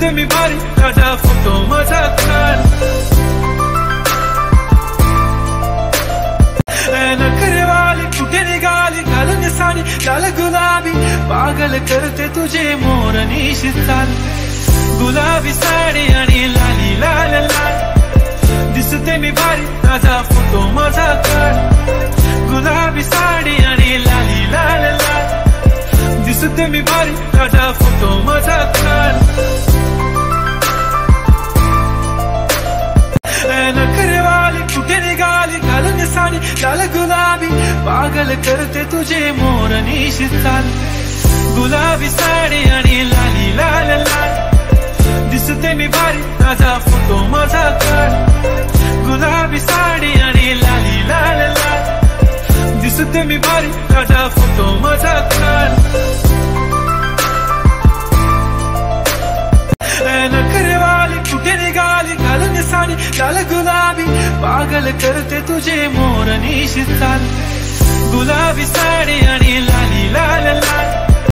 दिसते मी भारी ताजा फोटो माझा काढ नखरेवाली कुठे निघाली घालून साडी लाल गुलाबी पागल करते तुझे मोर निशी चाल गुलाबी साडी आणि लाली लाल लाल दिसते मी भारी ताजा फोटो माझा काढ गुलाबी साडी आणि लाली लाल लाल दिसते मी भारी ताजा फोटो माझा काढ नखरेवाली कुठे निघाली घालून साडी लाल गुलाबी पागल करते तुझे मोर निशी चाल गुलाबी साडी आणि लाली लाल लाल दिसते मी भारी ताजा फोटो माझा काढ गुलाबी साडी आणि लाली लाल लाल दिसते मी भारी ताजा फोटो माझा काढ नखरेवाली कुठे निघाली घालून साडी लाल गुलाबी पागल करते तुझे मोर निशी चाल गुलाबी साडी आणि लाली लाल लाल